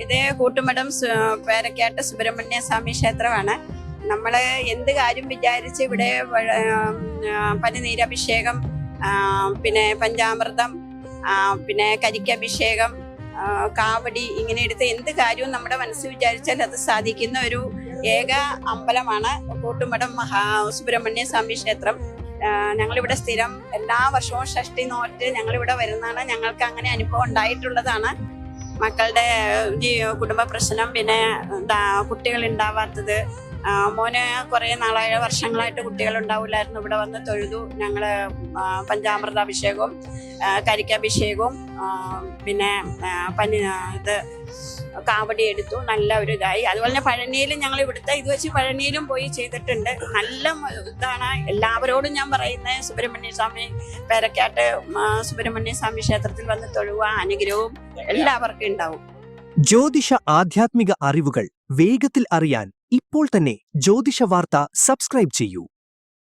ഇത് കൂട്ടുമഠം പേരക്കാട്ട് സുബ്രഹ്മണ്യ സ്വാമി ക്ഷേത്രമാണ്. നമ്മൾ എന്ത് കാര്യം വിചാരിച്ച് ഇവിടെ പനിനീരഭിഷേകം, പിന്നെ പഞ്ചാമൃതം, പിന്നെ കരിക്കഭിഷേകം, കാവടി, ഇങ്ങനെ എടുത്ത് എന്ത് കാര്യവും നമ്മുടെ മനസ്സിൽ വിചാരിച്ചാൽ അത് സാധിക്കുന്ന ഒരു ഏക അമ്പലമാണ് കൂട്ടുമഠം സുബ്രഹ്മണ്യ സ്വാമി ക്ഷേത്രം. ഞങ്ങളിവിടെ സ്ഥിരം എല്ലാ വർഷവും ഷഷ്ടി നോറ്റ് ഞങ്ങളിവിടെ വരുന്നതാണ്. ഞങ്ങൾക്ക് അങ്ങനെ അനുഭവം ഉണ്ടായിട്ടുള്ളതാണ്. മക്കളുടെ കുടുംബ പ്രശ്നം, പിന്നെ കുട്ടികൾ ഉണ്ടാവാത്തത്, മോന് കുറേ നാളായ വർഷങ്ങളായിട്ട് കുട്ടികൾ ഉണ്ടാവില്ലായിരുന്നു. ഇവിടെ വന്ന് തൊഴുതു. ഞങ്ങൾ പഞ്ചാമൃതാഭിഷേകവും കരിക്കാഭിഷേകവും പിന്നെ കാവടി എടുത്തു. നല്ല ഒരു ഇതായി. അതുപോലെ തന്നെ പഴനിയിലും ഞങ്ങൾ ഇവിടുത്തെ ഇത് വെച്ച് പഴനിയിലും പോയി ചെയ്തിട്ടുണ്ട്. നല്ല ഇതാണ്. എല്ലാവരോടും ഞാൻ പറയുന്നത് സുബ്രഹ്മണ്യ സ്വാമി പേരക്കാട്ട് സുബ്രഹ്മണ്യ സ്വാമി ക്ഷേത്രത്തിൽ വന്ന് തൊഴുക, അനുഗ്രഹവും എല്ലാവർക്കും ഉണ്ടാവും. ജ്യോതിഷ ആധ്യാത്മിക അറിവുകൾ വേഗത്തിൽ അറിയാൻ ഇപ്പോൾ തന്നെ ജ്യോതിഷ വാർത്ത സബ്സ്ക്രൈബ് ചെയ്യൂ.